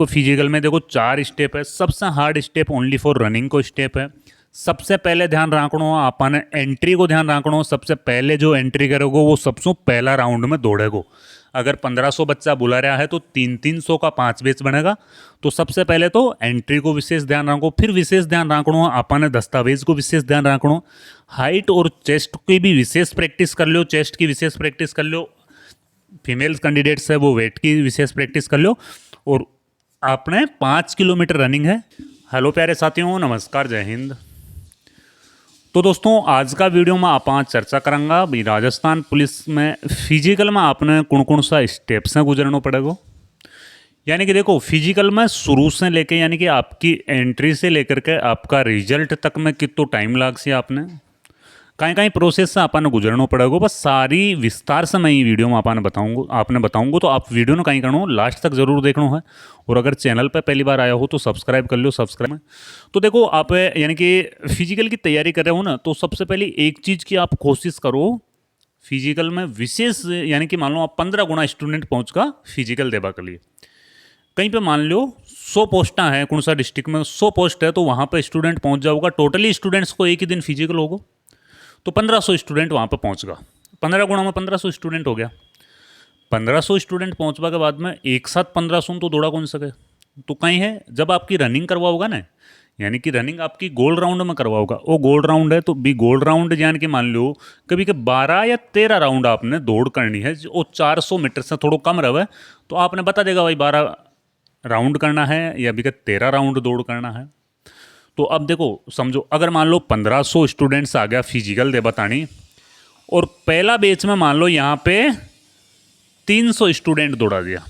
तो फिजिकल में देखो 4 स्टेप है। सबसे hard step only for running को स्टेप है। सबसे पहले ध्यान रखना आपने एंट्री को ध्यान रखना। सबसे पहले जो एंट्री करेगो वो सबसे पहला राउंड में दौड़ेगो। अगर 1500 बच्चा बुला रहा है तो 300 का 5 बैच बनेगा। तो सबसे पहले तो एंट्री को विशेष ध्यान रखो, फिर विशेष ध्यान रखना आपने दस्तावेज को विशेष ध्यान रखना। हाइट और चेस्ट की भी विशेष प्रैक्टिस कर लो, चेस्ट की विशेष प्रैक्टिस कर लो। फीमेल्स कैंडिडेट्स है वो वेट की विशेष प्रैक्टिस कर लो। और आपने 5 किलोमीटर रनिंग है। हेलो प्यारे साथियों, नमस्कार, जय हिंद। तो दोस्तों आज का वीडियो में आप चर्चा करांगा भाई राजस्थान पुलिस में फिजिकल में आपने कौन कौन सा स्टेप से गुजरना पड़ेगा। यानी कि देखो फिजिकल में शुरू से लेके यानी कि आपकी एंट्री से लेकर के आपका रिजल्ट तक में कितना टाइम लाग सी आपने कहीं कहीं प्रोसेस से आपने गुजरना पड़ेगा। बस सारी विस्तार से मैं ये वीडियो में आपने बताऊंगा। तो आप वीडियो ने कहीं करना लास्ट तक जरूर देखना है। और अगर चैनल पर पहली बार आया हो तो सब्सक्राइब कर लो। सब्सक्राइब में तो देखो आप यानी कि फिजिकल की तैयारी कर रहे हो ना, तो सबसे पहले एक चीज़ की आप कोशिश करो फिजिकल में विशेष, यानी कि मान लो आप 15 गुना स्टूडेंट पहुँच का फिजिकल देवा के लिए। कहीं पे मान लो 100 पोस्टा है, कौन सा डिस्ट्रिक्ट में 100 पोस्ट है, तो वहाँ पे स्टूडेंट पहुँच जाओगा। टोटली स्टूडेंट्स को एक ही दिन फिजिकल होगा तो 1500 स्टूडेंट वहाँ पे पहुँचगा। 15 गुणा में 1500 स्टूडेंट हो गया। 1500 स्टूडेंट पहुँचवा के बाद में एक साथ 1500 तो दौड़ा कौन सके। तो कहीं है जब आपकी रनिंग करवाओगा ना, यानी कि रनिंग आपकी गोल्ड राउंड में करवाओगा। वो गोल्ड राउंड है तो भी गोल्ड राउंड यानी कि मान लो कभी के 12 या 13 राउंड आपने दौड़ करनी है। वो 400 मीटर से थोड़ा कम रहे तो आपने बता देगा भाई 12 राउंड करना है या भी 13 राउंड दौड़ करना है। तो अब देखो समझो अगर मान लो 1500 स्टूडेंट्स आ गया फिजिकल दे बतानी, और पहला बैच में मान लो यहाँ पे 300 स्टूडेंट दौड़ा दिया,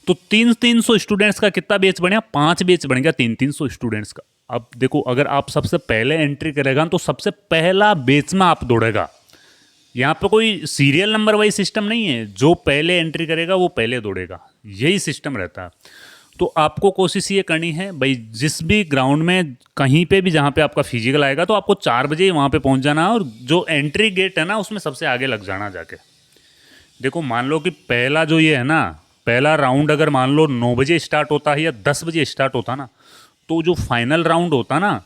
तो 300 स्टूडेंट्स का कितना बैच बनेगा? 5 बैच बन गया 300 स्टूडेंट्स का। अब देखो अगर आप सबसे पहले एंट्री करेगा तो सबसे पहला बैच में आप दौड़ेगा। यहाँ पे कोई सीरियल नंबर वाइज सिस्टम नहीं है, जो पहले एंट्री करेगा वो पहले दौड़ेगा, यही सिस्टम रहता है। तो आपको कोशिश ये करनी है भाई जिस भी ग्राउंड में कहीं पे भी जहाँ पे आपका फिजिकल आएगा तो आपको 4 बजे वहाँ पे पहुँच जाना, और जो एंट्री गेट है ना उसमें सबसे आगे लग जाना जाके। देखो मान लो कि पहला जो ये है ना, पहला राउंड अगर मान लो 9 बजे स्टार्ट होता है या 10 बजे स्टार्ट होता ना, तो जो फाइनल राउंड होता ना,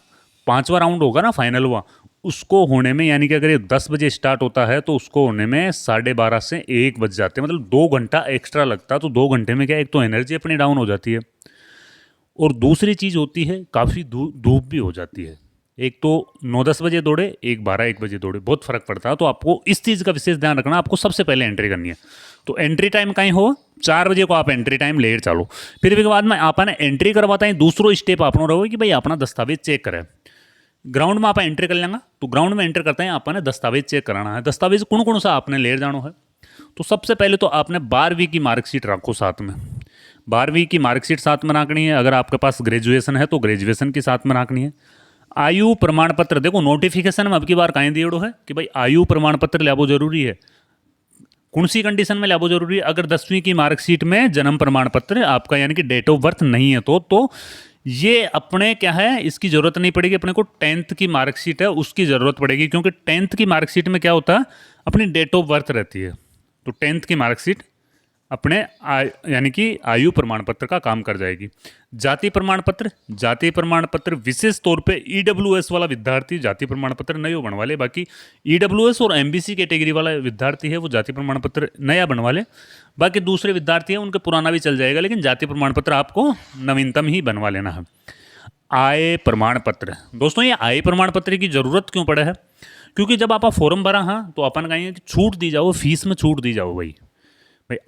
5वां राउंड होगा ना फाइनल हुआ, उसको होने में यानी कि अगर ये 10 बजे स्टार्ट होता है तो उसको होने में 12:30 से 1 बज जाते हैं। मतलब 2 घंटा एक्स्ट्रा लगता। तो 2 घंटे में क्या, एक तो एनर्जी अपनी डाउन हो जाती है, और दूसरी चीज़ होती है काफ़ी धूप भी हो जाती है। एक तो 9-10 बजे दौड़े, एक 12-1 बजे दौड़े, बहुत फ़र्क पड़ता है। तो आपको इस चीज़ का विशेष ध्यान रखना, आपको सबसे पहले एंट्री करनी है। तो एंट्री टाइम कहीं हो 4 बजे को आप एंट्री टाइम लेट चालो। फिर भी के बाद में आपने एंट्री करवाता है, दूसरो स्टेप आपनो रहो कि भाई अपना दस्तावेज चेक करें। ग्राउंड में आप एंट्री कर लेंगे तो ग्राउंड में एंटर करते हैं आपने दस्तावेज चेक कराना है। दस्तावेज कौन कौन सा आपने ले जाना है। तो सबसे पहले तो आपने 12वीं की मार्कशीट रखो साथ में। 12वीं की मार्कशीट साथ में रखनी है। अगर आपके पास ग्रेजुएशन है तो ग्रेजुएशन की साथ में रखनी है। आयु प्रमाण पत्र, देखो नोटिफिकेशन में अब की बार कहीं दियो है कि भाई आयु प्रमाण पत्र लाबो जरूरी है। कौन सी कंडीशन में लाबो जरूरी है? अगर 10वीं की मार्कशीट में जन्म प्रमाण पत्र आपका यानी कि डेट ऑफ बर्थ नहीं है तो ये अपने क्या है, इसकी ज़रूरत नहीं पड़ेगी। अपने को 10th की मार्कशीट है उसकी ज़रूरत पड़ेगी, क्योंकि 10th की मार्कशीट में क्या होता है, अपनी डेट ऑफ बर्थ रहती है। तो 10th की मार्कशीट अपने यानी कि आयु प्रमाण पत्र का काम कर जाएगी। जाति प्रमाण पत्र, जाति प्रमाण पत्र विशेष तौर पे ईडब्ल्यूएस वाला विद्यार्थी जाति प्रमाण पत्र नया बनवा ले। बाकी ईडब्ल्यूएस और एमबीसी कैटेगरी वाला विद्यार्थी है वो जाति प्रमाण पत्र नया बनवा ले। बाकी दूसरे विद्यार्थी हैं उनके पुराना भी चल जाएगा, लेकिन जाति प्रमाण पत्र आपको नवीनतम ही बनवा लेना है। आय प्रमाण पत्र, दोस्तों ये आय प्रमाण पत्र की ज़रूरत क्यों पड़े है? क्योंकि जब आप फॉर्म भरा हाँ तो अपन कहेंगे कि छूट दी जाओ, फीस में छूट दी जाओ। भाई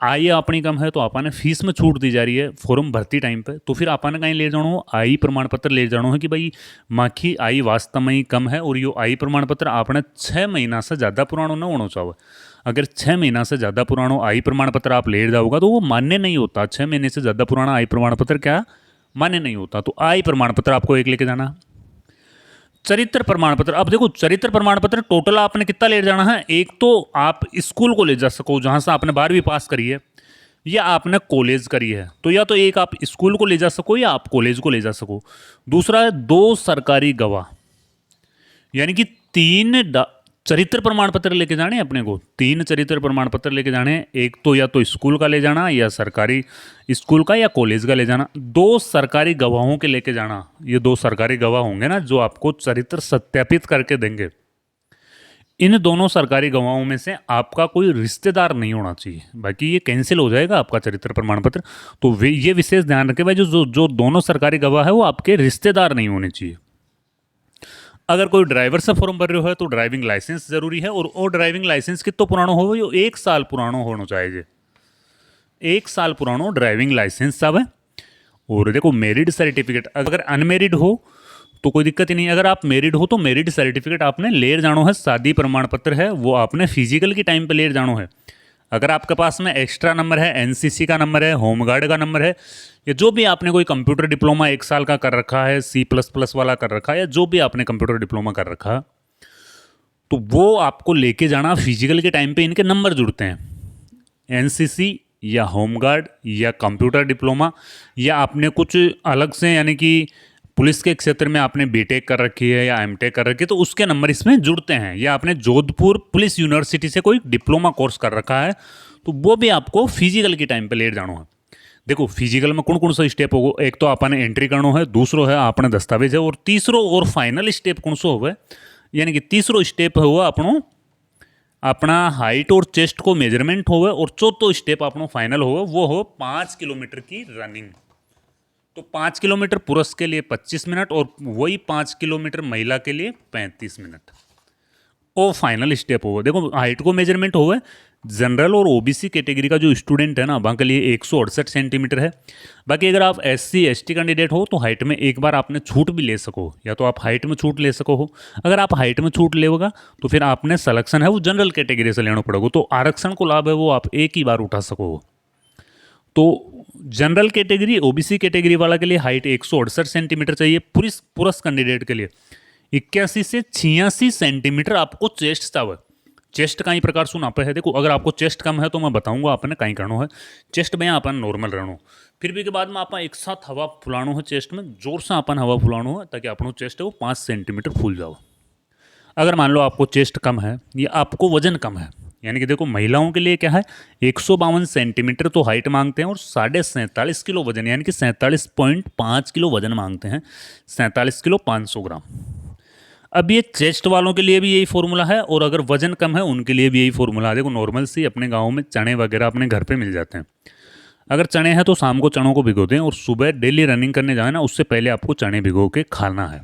आय अपनी कम है तो आपने फीस में छूट दी जा रही है फॉर्म भरती टाइम पे, तो फिर आपने कहीं ले जाना हो आय प्रमाण पत्र ले जाना है कि भाई माखी आय वास्तव में ही कम है, और यो आय प्रमाण पत्र आपने 6 महीना से ज़्यादा पुराना न होना चाहिए। अगर 6 महीना से ज़्यादा पुराना आय प्रमाण पत्र आप ले जाओगा तो वो मान्य नहीं होता। 6 महीने से ज़्यादा पुराना आय प्रमाण पत्र क्या मान्य नहीं होता। तो आय प्रमाण पत्र आपको एक लेके जाना। चरित्र प्रमाण पत्र, अब देखो चरित्र प्रमाण पत्र टोटल आपने कितना ले जाना है? एक तो आप स्कूल को ले जा सको जहां से आपने 12वीं पास करी है, या आपने कॉलेज करी है, तो या तो एक आप स्कूल को ले जा सको या आप कॉलेज को ले जा सको। दूसरा है 2 सरकारी गवाह, यानी कि चरित्र प्रमाण पत्र लेके जाने हैं अपने को, 3 चरित्र प्रमाण पत्र लेके जाने हैं। एक तो या तो स्कूल का ले जाना, या सरकारी स्कूल का या कॉलेज का ले जाना। 2 सरकारी गवाहों के लेके जाना। ये 2 सरकारी गवाह होंगे ना जो आपको चरित्र सत्यापित करके देंगे। इन दोनों सरकारी गवाहों में से आपका कोई रिश्तेदार नहीं होना चाहिए, बाकी ये कैंसिल हो जाएगा आपका चरित्र प्रमाण पत्र। तो ये विशेष ध्यान रखें भाई, जो दोनों सरकारी गवाह है वो आपके रिश्तेदार नहीं होने चाहिए। अगर कोई ड्राइवर से फॉर्म भर रहे हो तो ड्राइविंग लाइसेंस जरूरी है, और ड्राइविंग लाइसेंस कितना पुराना हो, यो 1 साल पुराना होना चाहिए। 1 साल पुराना ड्राइविंग लाइसेंस सब है। और देखो मैरिड सर्टिफिकेट, अगर अनमेरिड हो तो कोई दिक्कत ही नहीं। अगर आप मैरिड हो तो मैरिड सर्टिफिकेट आपने ले जानो है। शादी प्रमाण पत्र है वो आपने फिजिकल की टाइम पे ले जानो है। अगर आपके पास में एक्स्ट्रा नंबर है, एनसीसी का नंबर है, होमगार्ड का नंबर है, या जो भी आपने कोई कंप्यूटर डिप्लोमा 1 साल का कर रखा है, C++ वाला कर रखा है, या जो भी आपने कंप्यूटर डिप्लोमा कर रखा, तो वो आपको लेके जाना। फिजिकल के टाइम पे इनके नंबर जुड़ते हैं। एनसीसी या होमगार्ड या कंप्यूटर डिप्लोमा, या आपने कुछ अलग से यानी कि पुलिस के क्षेत्र में आपने बीटेक कर रखी है या एमटेक कर रखी है, तो उसके नंबर इसमें जुड़ते हैं। या आपने जोधपुर पुलिस यूनिवर्सिटी से कोई डिप्लोमा कोर्स कर रखा है, तो वो भी आपको फिजिकल के टाइम पे लेट जाना है। देखो फिजिकल में कौन कौन सा स्टेप होगा, एक तो आपने एंट्री करना है, दूसरो है आपने दस्तावेज है, और तीसरो और फाइनल स्टेप कौन सा होगा, यानी कि तीसरो स्टेप हुआ अपना हाइट और चेस्ट को मेजरमेंट होगा, और चौथो स्टेप अपना फाइनल होगा वो हो 5 किलोमीटर की रनिंग। तो 5 किलोमीटर पुरुष के लिए 25 मिनट, और वही 5 किलोमीटर महिला के लिए 35 मिनट। वो फाइनल स्टेप होगा। देखो हाइट को मेजरमेंट होगा, जनरल और ओबीसी कैटेगरी का जो स्टूडेंट है ना वहाँ के लिए 168 सेंटीमीटर है। बाकी अगर आप SC ST कैंडिडेट हो तो हाइट में एक बार आपने छूट भी ले सको, या तो आप हाइट में छूट ले सको हो। अगर आप हाइट में छूट लेगा तो फिर आपने सिलेक्शन है वो जनरल कैटेगरी से लेना पड़ेगा, तो आरक्षण को लाभ है वो आप एक ही बार उठा सको। तो जनरल कैटेगरी ओबीसी कैटेगरी वाला के लिए हाइट 168 सेंटीमीटर चाहिए। पुरुष कैंडिडेट के लिए 81 से 86 सेंटीमीटर आपको चेस्ट चाहिए। चेस्ट का ही प्रकार सुन आप है। देखो अगर आपको चेस्ट कम है तो मैं बताऊंगा आपने कहीं करना है। चेस्ट में अपन नॉर्मल रहना, फिर भी के बाद में आप एक साथ हवा फुलानो है चेस्ट में, जोर से अपन हवा फुलानो है ताकि अपनो चेस्ट है वो 5 सेंटीमीटर फूल जाओ। अगर मान लो आपको चेस्ट कम है या आपको वजन कम है, यानी कि देखो महिलाओं के लिए क्या है 152 सेंटीमीटर तो हाइट मांगते हैं और 47.5 किलो वजन, यानी कि 47.5 किलो वजन मांगते हैं, 47 किलो 500 ग्राम। अब ये चेस्ट वालों के लिए भी यही फॉर्मूला है, और अगर वजन कम है उनके लिए भी यही फॉर्मूला है। देखो नॉर्मल सी अपने गाँव में चने वगैरह अपने घर पर मिल जाते हैं। अगर चने हैं तो शाम को चनों को भिगो दें, और सुबह डेली रनिंग करने जाए ना उससे पहले आपको चने भिगो के खाना है।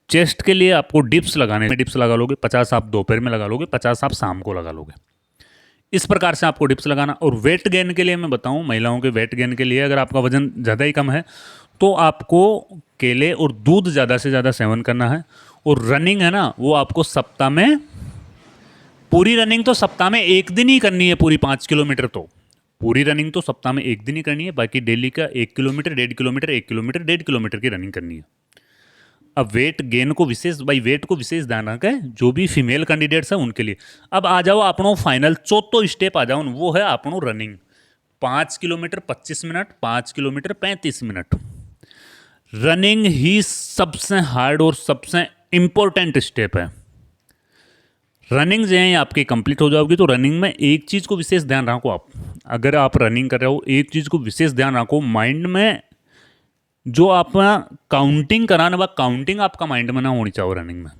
चेस्ट के लिए आपको डिप्स लगाने में, डिप्स लगा लोगे 50 आप दोपहर में लगा लोगे, 50 आप शाम को लगा लोगे। इस प्रकार से आपको डिप्स लगाना। और वेट गेन के लिए मैं बताऊं, महिलाओं के वेट गेन के लिए अगर आपका वजन ज़्यादा ही कम है तो आपको केले और दूध ज़्यादा से ज़्यादा सेवन करना है। और रनिंग है ना वो आपको सप्ताह में, पूरी रनिंग तो सप्ताह में एक दिन ही करनी है। पूरी 5 किलोमीटर तो पूरी रनिंग तो सप्ताह में एक दिन ही करनी है, बाकी डेली का 1 किलोमीटर 1.5 किलोमीटर 1 किलोमीटर 1.5 किलोमीटर की रनिंग करनी है। अब वेट गेन को विशेष वेट को विशेष ध्यान रखें जो भी फीमेल कैंडिडेट्स हैं उनके लिए। अब आ जाओ अपनो फाइनल चौथो स्टेप आ जाओ, वो है अपनो running 5 kilometre 25 minute, 5 kilometre 35 minute. Running ही सबसे हार्ड और सबसे इंपॉर्टेंट स्टेप है। रनिंग जो है आपकी कंप्लीट हो जाओगी तो रनिंग में एक चीज़ को विशेष ध्यान रखो। आप अगर आप रनिंग कर रहे हो एक चीज़ को विशेष ध्यान रखो, माइंड में जो आप काउंटिंग कराना, वह काउंटिंग आपका माइंड में ना होनी चाहिए रनिंग में।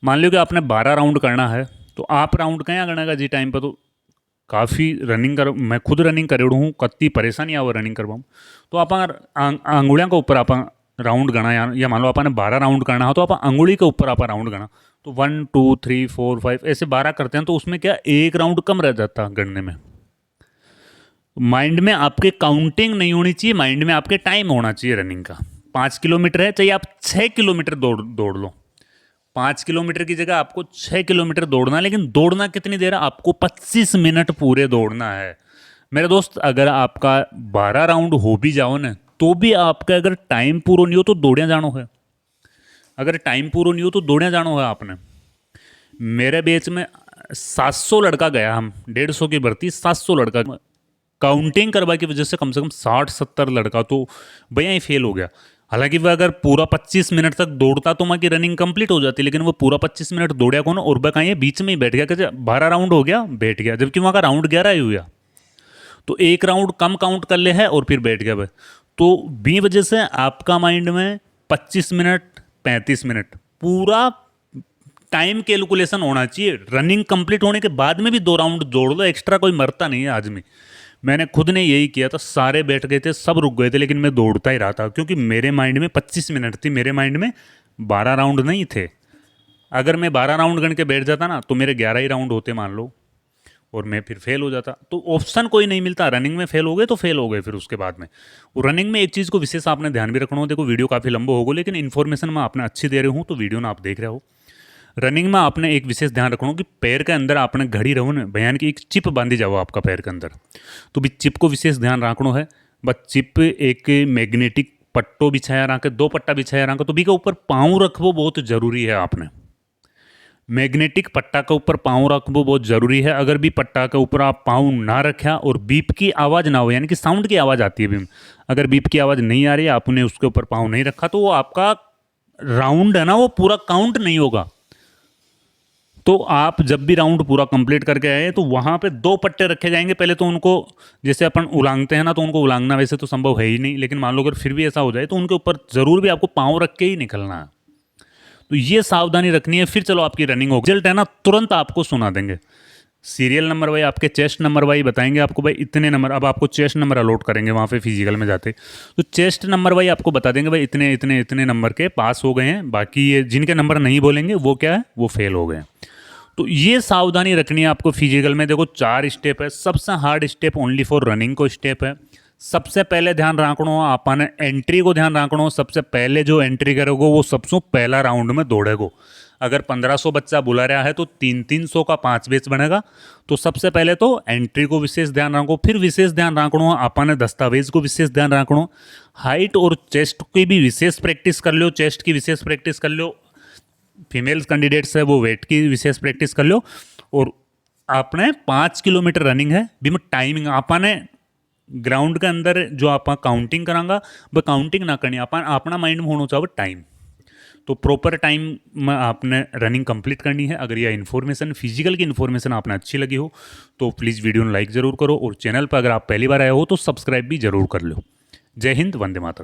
मान लो कि आपने 12 राउंड करना है तो आप राउंड क्या करना जी टाइम पर, तो काफ़ी रनिंग कर, मैं खुद रनिंग कर हूँ, कत्ती परेशानी आओ रनिंग करवाऊँ तो आप अंगुलियों के ऊपर आप राउंड गणा, या मान लो आपने 12 राउंड करना हो तो आप अंगुली के ऊपर आप राउंड गणा, तो 1 2 3 4 5 ऐसे 12 करते हैं तो उसमें क्या एक राउंड कम रह जाता गणने में। माइंड में आपके काउंटिंग नहीं होनी चाहिए, माइंड में आपके टाइम होना चाहिए रनिंग का। 5 किलोमीटर है चाहिए आप 6 किलोमीटर दौड़ लो। 5 किलोमीटर की जगह आपको 6 किलोमीटर दौड़ना है, लेकिन दौड़ना कितनी देर है, आपको 25 मिनट पूरे दौड़ना है मेरे दोस्त। अगर आपका 12 राउंड हो भी जाओ ना तो भी आपका अगर टाइम पूरा नहीं हो तो दौड़िया जानो है। अगर टाइम पूरा नहीं हो तो दौड़िया जानो है आपने। मेरे बैच में 700 लड़का गया, हम 150 की भर्ती 700 लड़का, काउंटिंग करवा की वजह से कम 60-70 लड़का तो भैया ही फेल हो गया। हालांकि वह अगर पूरा 25 मिनट तक दौड़ता तो वहाँ की रनिंग कंप्लीट हो जाती, लेकिन वो पूरा 25 मिनट दौड़िया कौन, और वह कहीं बीच में ही बैठ गया, कि 12 राउंड हो गया बैठ गया, जबकि वहाँ का राउंड 11 ही हुआ। तो एक राउंड कम काउंट कर ले है और फिर बैठ गया वह। तो बी वजह से आपका माइंड में 25 मिनट 35 मिनट पूरा टाइम कैलकुलेशन होना चाहिए। रनिंग कंप्लीट होने के बाद में भी 2 राउंड दौड़ लो एक्स्ट्रा, कोई मरता नहीं है आदमी। मैंने खुद ने यही किया था, सारे बैठ गए थे, सब रुक गए थे, लेकिन मैं दौड़ता ही रहा था, क्योंकि मेरे माइंड में 25 मिनट थी, मेरे माइंड में 12 राउंड नहीं थे। अगर मैं 12 राउंड गण के बैठ जाता ना तो मेरे 11 ही राउंड होते मान लो, और मैं फिर फेल हो जाता। तो ऑप्शन कोई नहीं मिलता, रनिंग में फेल हो गए तो फेल हो गए फिर उसके बाद में। और रनिंग में एक चीज़ को विशेष आपने ध्यान भी रखना हो, देखो वीडियो काफ़ी लंबा होगा, लेकिन इन्फॉर्मेशन मैं आपने अच्छी दे रही हूँ तो वीडियो ना आप देख रहे हो। रनिंग में आपने एक विशेष ध्यान रखना हो कि पैर के अंदर आपने घड़ी रहो ना बयान की एक चिप बांधी जाओ आपका पैर के अंदर, तो भी चिप को विशेष ध्यान रखना है। बस चिप एक मैग्नेटिक पट्टो बिछाया रहा के, 2 पट्टा बिछाया रहा के, तो भी के ऊपर पाँव रखवो बहुत जरूरी है। आपने मैग्नेटिक पट्टा के ऊपर पाँव रखवो बहुत जरूरी है। अगर भी पट्टा के ऊपर आप पाँव ना रखा और बीप की आवाज़ ना हो, यानी कि साउंड की आवाज़ आती है बीम, अगर बीप की आवाज़ नहीं आ रही, आपने उसके ऊपर पाँव नहीं रखा, तो वो आपका राउंड है ना वो पूरा काउंट नहीं होगा। तो आप जब भी राउंड पूरा कंप्लीट करके आए तो वहाँ पे 2 पट्टे रखे जाएंगे। पहले तो उनको जैसे अपन उलांगते हैं ना, तो उनको उलांगना वैसे तो संभव है ही नहीं, लेकिन मान लो अगर फिर भी ऐसा हो जाए तो उनके ऊपर ज़रूर भी आपको पाँव रख के ही निकलना है। तो ये सावधानी रखनी है। फिर चलो आपकी रनिंग हो, रिजल्ट है ना तुरंत आपको सुना देंगे। सीरियल नंबर वाई आपके चेस्ट नंबर वाई बताएंगे आपको, भाई इतने नंबर, अब आपको चेस्ट नंबर अलॉट करेंगे वहाँ पे फिजिकल में जाते, तो चेस्ट नंबर वाई आपको बता देंगे भाई इतने इतने इतने नंबर के पास हो गए हैं, बाकी ये जिनके नंबर नहीं बोलेंगे वो क्या है, वो फेल हो गए। तो ये सावधानी रखनी है आपको फिजिकल में। देखो 4 स्टेप है, सबसे hard step only for running को स्टेप है। सबसे पहले ध्यान रखना आपने एंट्री को ध्यान रखना, सबसे पहले जो एंट्री करोगे वो सबसे पहला राउंड में दौड़ेगो। अगर 1500 बच्चा बुला रहा है तो 300 का 5 बैच बनेगा। तो सबसे पहले तो एंट्री को विशेष ध्यान रखो, फिर विशेष ध्यान रखना आपने दस्तावेज को विशेष ध्यान रखना, हाइट और चेस्ट की भी विशेष प्रैक्टिस कर लो, चेस्ट की विशेष प्रैक्टिस कर लो, फीमेल्स कैंडिडेट्स है वो वेट की विशेष प्रैक्टिस कर लो। और आपने 5 किलोमीटर रनिंग है भी में टाइमिंग आपने ग्राउंड के अंदर जो आप काउंटिंग करांगा वह काउंटिंग ना करनी, अपना माइंड में होना चाहिए टाइम। तो प्रॉपर टाइम में आपने रनिंग कंप्लीट करनी है। अगर यह इन्फॉर्मेशन फिजिकल की इन्फॉर्मेशन आपने अच्छी लगी हो तो प्लीज़ वीडियो को लाइक ज़रूर करो, और चैनल पर अगर आप पहली बार आए हो तो सब्सक्राइब भी जरूर कर लो। जय हिंद, वंदे मातरम।